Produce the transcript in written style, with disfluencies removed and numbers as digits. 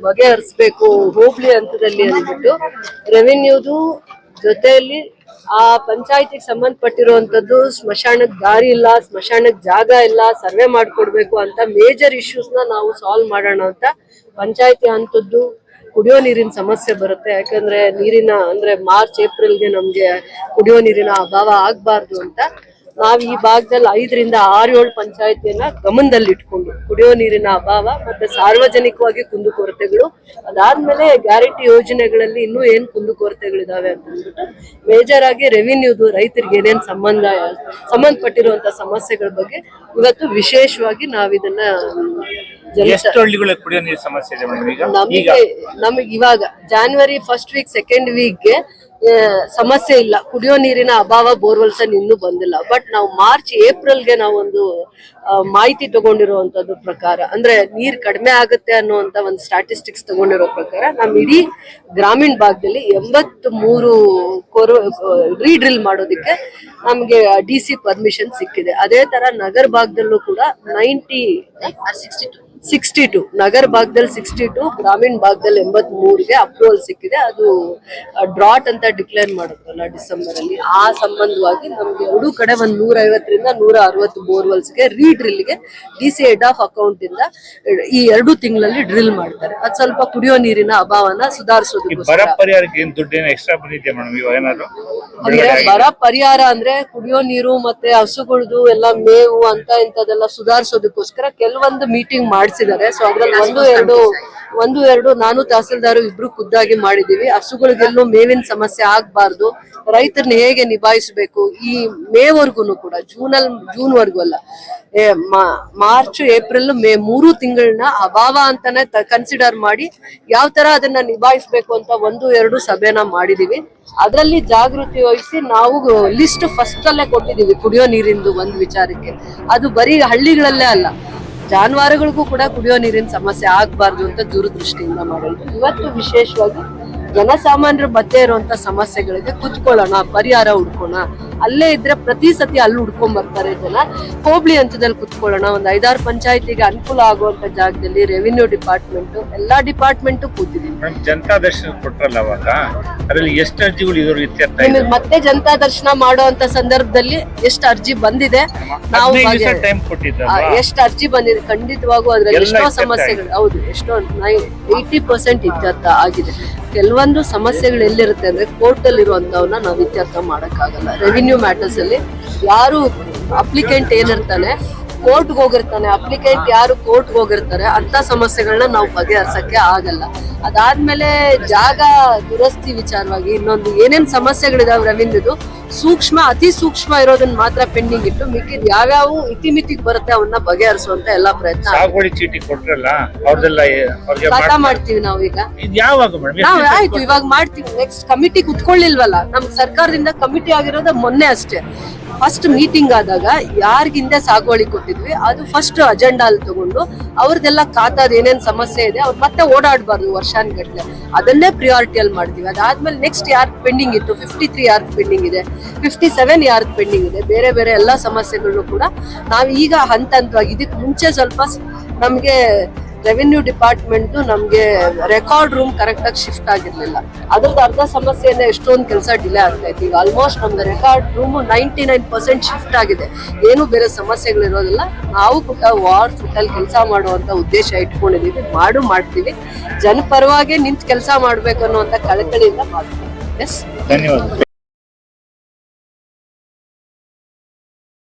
ಬಗೆಹರಿಸಬೇಕು ಹೋಬಳಿ ಹಂತದಲ್ಲಿ ಅಂದ್ಬಿಟ್ಟು ರೆವಿನ್ಯೂದು ಜೊತೆಯಲ್ಲಿ ಆ ಪಂಚಾಯತಿಗೆ ಸಂಬಂಧಪಟ್ಟಿರುವಂತದ್ದು ಸ್ಮಶಾನಕ್ಕೆ ದಾರಿ ಇಲ್ಲ, ಸ್ಮಶಾನಕ್ಕೆ ಜಾಗ ಇಲ್ಲ, ಸರ್ವೆ ಮಾಡ್ಕೊಡ್ಬೇಕು ಅಂತ ಮೇಜರ್ ಇಶ್ಯೂಸ್ ನಾವು ಸಾಲ್ವ್ ಮಾಡೋಣ ಅಂತ ಪಂಚಾಯತಿ ಹಂತದ್ದು ಕುಡಿಯೋ ನೀರಿನ ಸಮಸ್ಯೆ ಬರುತ್ತೆ. ಯಾಕಂದ್ರೆ ನೀರಿನ ಅಂದ್ರೆ ಮಾರ್ಚ್ ಏಪ್ರಿಲ್ಗೆ ನಮ್ಗೆ ಕುಡಿಯೋ ನೀರಿನ ಅಭಾವ ಆಗ್ಬಾರ್ದು ಅಂತ ನಾವ್ ಈ ಭಾಗದಲ್ಲಿ 5 ರಿಂದ 6-7 ಪಂಚಾಯತಿಯನ್ನ ಗಮನದಲ್ಲಿ ಇಟ್ಕೊಂಡು ಕುಡಿಯೋ ನೀರಿನ ಅಭಾವ ಮತ್ತೆ ಸಾರ್ವಜನಿಕವಾಗಿ ಕುಂದುಕೊರತೆಗಳು, ಅದಾದ್ಮೇಲೆ ಗ್ಯಾರಂಟಿ ಯೋಜನೆಗಳಲ್ಲಿ ಇನ್ನೂ ಏನ್ ಕುಂದುಕೊರತೆಗಳಿದಾವೆ ಅಂತ ಅಂದ್ಬಿಟ್ಟು ಮೇಜರ್ ಆಗಿ ರೆವಿನ್ಯೂದು ರೈತರಿಗೆ ಏನೇನ್ ಸಂಬಂಧಪಟ್ಟಿರುವಂತ ಸಮಸ್ಯೆಗಳ ಬಗ್ಗೆ ಇವತ್ತು ವಿಶೇಷವಾಗಿ ನಾವಿದನ್ನ ನಮಗೆ ಇವಾಗ ಜಾನ್ವರಿ ಫಸ್ಟ್ ವೀಕ್ ಸೆಕೆಂಡ್ ವೀಕ್ಗೆ ಸಮಸ್ಯೆ ಇಲ್ಲ, ಕುಡಿಯೋ ನೀರಿನ ಅಭಾವ ಬೋರ್ವೆಲ್ಸ್ ಇನ್ನೂ ಬಂದಿಲ್ಲ. ಬಟ್ ನಾವು ಮಾರ್ಚ್ ಏಪ್ರಿಲ್ಗೆ ನಾವೊಂದು ಮಾಹಿತಿ ತಗೊಂಡಿರುವಂತದ್ದು ಪ್ರಕಾರ ಅಂದ್ರೆ ನೀರ್ ಕಡಿಮೆ ಆಗುತ್ತೆ ಅನ್ನುವಂತ ಒಂದು ಸ್ಟಾಟಿಸ್ಟಿಕ್ಸ್ ತಗೊಂಡಿರೋ ಪ್ರಕಾರ ನಮ್ ಇಡೀ ಗ್ರಾಮೀಣ ಭಾಗದಲ್ಲಿ 83 ರೀಡ್ರಿಲ್ ಮಾಡೋದಕ್ಕೆ ನಮ್ಗೆ DC ಪರ್ಮಿಷನ್ ಸಿಕ್ಕಿದೆ. ಅದೇ ತರ ನಗರ ಭಾಗದಲ್ಲೂ ಕೂಡ 62 ನಗರ ಭಾಗದಲ್ಲಿ 62, ಗ್ರಾಮೀಣ ಭಾಗದಲ್ಲಿ 83ಗೆ ಅಪ್ರೂವಲ್ ಸಿಕ್ಕಿದೆ. ಅದು ಡ್ರಾಟ್ ಅಂತ ಡಿಕ್ಲೇರ್ ಮಾಡಿದ್ರಲ್ಲ ಡಿಸೆಂಬರ್ ಅಲ್ಲಿ, ಆ ಸಂಬಂಧವಾಗಿ ನಮ್ಗೆ ಎರಡೂ ಕಡೆ 150 ರಿಂದ 160 ಬೋರ್ವೆಲ್ಸ್ಗೆ ರೀಡ್ರಿಲ್ಗೆ DC ಹೆಡ್ ಆಫ್ ಅಕೌಂಟ್ ಇಂದ ಈ 2 ತಿಂಗಳಲ್ಲಿ ಡ್ರಿಲ್ ಮಾಡ್ತಾರೆ. ಅದ್ ಸ್ವಲ್ಪ ಕುಡಿಯೋ ನೀರಿನ ಅಭಾವನ ಸುಧಾರಿಸೋದಕ್ಕೋಸ್ಕರ. ಅಂದ್ರೆ ಬರ ಪರಿಹಾರ ಅಂದ್ರೆ ಕುಡಿಯೋ ನೀರು ಮತ್ತೆ ಹಸುಗಳದು ಎಲ್ಲ ಮೇವು ಅಂತ ಇಂಥದೆಲ್ಲ ಸುಧಾರಿಸೋದಕ್ಕೋಸ್ಕರ ಕೆಲವೊಂದು ಮೀಟಿಂಗ್ ಮಾಡಿಸಿದ್ದಾರೆ. ಸೊ ಅದ್ರಲ್ಲಿ ಒಂದು ಎರಡು ನಾನು ತಹಸೀಲ್ದಾರ್ ಇಬ್ರು ಖುದ್ದಾಗಿ ಮಾಡಿದೀವಿ. ಹಸುಗಳಿಗೆಲ್ಲೂ ಮೇವಿನ ಸಮಸ್ಯೆ ಆಗ್ಬಾರ್ದು, ರೈತರನ್ನ ಹೇಗೆ ನಿಭಾಯಿಸಬೇಕು, ಈ ಮೇವರ್ಗುನು ಕೂಡ ಜೂನ್ ವರ್ಗು ಅಲ್ಲ, ಮಾರ್ಚ್ ಏಪ್ರಿಲ್ ಮೇ 3 ತಿಂಗಳನ್ನ ಅಭಾವ ಅಂತಾನೆ ಕನ್ಸಿಡರ್ ಮಾಡಿ ಯಾವ ತರ ಅದನ್ನ ನಿಭಾಯಿಸ್ಬೇಕು ಅಂತ 1-2 ಸಭೆನ ಮಾಡಿದೀವಿ. ಅದರಲ್ಲಿ ಜಾಗೃತಿ ವಹಿಸಿ ನಾವು ಲಿಸ್ಟ್ ಫಸ್ಟ್ ಅಲ್ಲೇ ಕೊಟ್ಟಿದೀವಿ ಕುಡಿಯೋ ನೀರಿಂದು ಒಂದು ವಿಚಾರಕ್ಕೆ. ಅದು ಬರೀ ಹಳ್ಳಿಗಳಲ್ಲೇ ಅಲ್ಲ, ಜಾನುವಾರುಗಳಿಗೂ ಕೂಡ ಕುಡಿಯೋ ನೀರಿನ ಸಮಸ್ಯೆ ಆಗ್ಬಾರ್ದು ಅಂತ ದೂರದೃಷ್ಟಿಯಿಂದ ಮಾಡೋದು. ಇವತ್ತು ವಿಶೇಷವಾಗಿ ಜನಸಾಮಾನ್ಯರ ಮಧ್ಯೆ ಇರುವಂತ ಸಮಸ್ಯೆಗಳಿಗೆ ಕುತ್ಕೊಳ್ಳೋಣ, ಪರಿಹಾರ ಹುಡ್ಕೋಣ. ಅಲ್ಲೇ ಇದ್ರೆ ಪ್ರತಿ ಸತಿ ಅಲ್ಲಿ ಹುಡ್ಕೊಂಡ್ ಬರ್ತಾರೆ ಜನ. ಹೋಬಳಿ ಹಂತದಲ್ಲಿ ಕುತ್ಕೊಳ್ಳೋಣ, ಒಂದ್ 5-6 ಪಂಚಾಯತಿಗೆ ಅನುಕೂಲ ಆಗುವಂತ ಜಾಗದಲ್ಲಿ ರೆವಿನ್ಯೂ ಡಿಪಾರ್ಟ್ಮೆಂಟ್ ಎಲ್ಲಾ ಡಿಪಾರ್ಟ್ಮೆಂಟ್ ಕೂತಿದೀವಿ. ಜನತಾ ದರ್ಶನ ಕೊಟ್ರಲ್ಲ ಅವಾಗ, ಅದರಲ್ಲಿ ಎಷ್ಟು ಅರ್ಜಿಗಳು ಇದ್ರು ಮತ್ತೆ ಜನತಾ ದರ್ಶನ ಮಾಡುವಂತ ಸಂದರ್ಭದಲ್ಲಿ ಎಷ್ಟು ಅರ್ಜಿ ಬಂದಿದೆ, ನಾವು ಎಷ್ಟು ಅರ್ಜಿ ಬಂದಿದೆ ಖಂಡಿತವಾಗೂ ಅದ್ರಲ್ಲಿ ಎಷ್ಟೋ ಸಮಸ್ಯೆಗಳು ಹೌದು ಎಷ್ಟೋ 80% ಇತ್ಯರ್ಥ ಆಗಿದೆ. ಕೆಲವೊಂದು ಸಮಸ್ಯೆಗಳು ಎಲ್ಲಿರುತ್ತೆ ಅಂದ್ರೆ ಕೋರ್ಟ್ ಅಲ್ಲಿ ಇರುವಂತವನ್ನ ನಾವು ಇತ್ಯರ್ಥ ಮಾಡಕ್ಕಾಗಲ್ಲ. ರೆವಿನ್ಯೂ ಮ್ಯಾಟರ್ಸ್ ಅಲ್ಲಿ ಯಾರು ಅಪ್ಲಿಕೆಂಟ್ ಏನಿರ್ತಾನೆ ಕೋರ್ಟ್ಗೆ ಹೋಗಿರ್ತಾನೆ, ಅಪ್ಲಿಕೆಂಟ್ ಯಾರು ಕೋರ್ಟ್ಗೆ ಹೋಗಿರ್ತಾರೆ ಅಂತ ಸಮಸ್ಯೆಗಳನ್ನ ನಾವು ಬಗೆಹರಿಸಕ್ಕೆ ಆಗಲ್ಲ. ಅದಾದ್ಮೇಲೆ ಜಾಗ ದುರಸ್ತಿ ವಿಚಾರವಾಗಿ ಇನ್ನೊಂದು ಏನೇನ್ ಸಮಸ್ಯೆಗಳಿದಾವೆ ರೆವಿನ್ಯೂದು ಅತಿ ಸೂಕ್ಷ್ಮ ಇರೋದನ್ನ ಮಾತ್ರ ಪೆಂಡಿಂಗ್ ಇಟ್ಟು ಮಿಕ್ಕಿದ್ ಯಾವ್ಯಾವ ಇತಿಮಿತಿಗೆ ಬರುತ್ತೆ ಅವನ್ನ ಬಗೆಹರಿಸುವಂತ ಎಲ್ಲಾ ಪ್ರಯತ್ನ ಮಾಡ್ತೀವಿ ನಾವು. ಈಗ ಆಯ್ತು ಇವಾಗ ಮಾಡ್ತೀವಿ. ನೆಕ್ಸ್ಟ್ ಕಮಿಟಿ ಕುತ್ಕೊಳ್ಳಿಲ್ವಲ್ಲ, ನಮ್ ಸರ್ಕಾರದಿಂದ ಕಮಿಟಿ ಆಗಿರೋದು ಮೊನ್ನೆ ಅಷ್ಟೇ. ಫಸ್ಟ್ ಮೀಟಿಂಗ್ ಆದಾಗ ಯಾರಿಗಿಂದ ಸಾಗುವಳಿ ಕೊಟ್ಟಿದ್ವಿ ಅದು ಫಸ್ಟ್ ಅಜೆಂಡಾ ಅಲ್ಲಿ ತಗೊಂಡು ಅವ್ರದ್ದೆಲ್ಲ ಖಾತಾದ ಏನೇನ್ ಸಮಸ್ಯೆ ಇದೆ ಅವ್ರು ಮತ್ತೆ ಓಡಾಡಬಾರ್ದು ವರ್ಷಾನ್ಗಟ್ಲೆ, ಅದನ್ನೇ ಪ್ರಿಯಾರಿಟಿಯಲ್ಲಿ ಮಾಡ್ತೀವಿ. ಅದಾದ್ಮೇಲೆ ನೆಕ್ಸ್ಟ್ ಯಾರ್ದು ಪೆಂಡಿಂಗ್ ಇತ್ತು 53 ಯಾರ್ದು ಪೆಂಡಿಂಗ್ ಇದೆ, 57 ಯಾರ್ದು ಪೆಂಡಿಂಗ್ ಇದೆ, ಬೇರೆ ಬೇರೆ ಎಲ್ಲಾ ಸಮಸ್ಯೆಗಳನ್ನು ಕೂಡ ನಾವು ಈಗ ಹಂತವಾಗಿ ಇದಕ್ಕೆ ಮುಂಚೆ ಸ್ವಲ್ಪ ನಮ್ಗೆ ರೆವಿನ್ಯೂ ಡಿಪಾರ್ಟ್ಮೆಂಟ್ ನಮ್ಗೆ ರೆಕಾರ್ಡ್ ರೂಮ್ ಕರೆಕ್ಟ್ ಆಗಿ ಶಿಫ್ಟ್ ಆಗಿರ್ಲಿಲ್ಲ. ಅದ್ರದ್ದು ಅರ್ಧ ಸಮಸ್ಯೆಯಿಂದ ಎಷ್ಟೊಂದು ಕೆಲಸ ಡಿಲೇ ಆಗ್ತಾ ಇತ್ತು. ಈಗ ಆಲ್ಮೋಸ್ಟ್ ನಮ್ಗೆ ರೆಕಾರ್ಡ್ ರೂಮ್ 99% ಶಿಫ್ಟ್ ಆಗಿದೆ. ಏನು ಬೇರೆ ಸಮಸ್ಯೆಗಳಿರೋದಿಲ್ಲ. ನಾವು ಕೂಡ ವಾರ್ ಫುಟ್ಟಲ್ಲಿ ಕೆಲಸ ಮಾಡುವಂತ ಉದ್ದೇಶ ಇಟ್ಕೊಂಡಿದೀವಿ, ಮಾಡ್ತೀವಿ. ಜನಪರವಾಗಿ ನಿಂತು ಕೆಲಸ ಮಾಡ್ಬೇಕು ಅನ್ನುವಂತ ಕಳಕಳಿಯಿಂದ ಮಾಡ್ತೀವಿ. ಎಸ್, ಧನ್ಯವಾದ.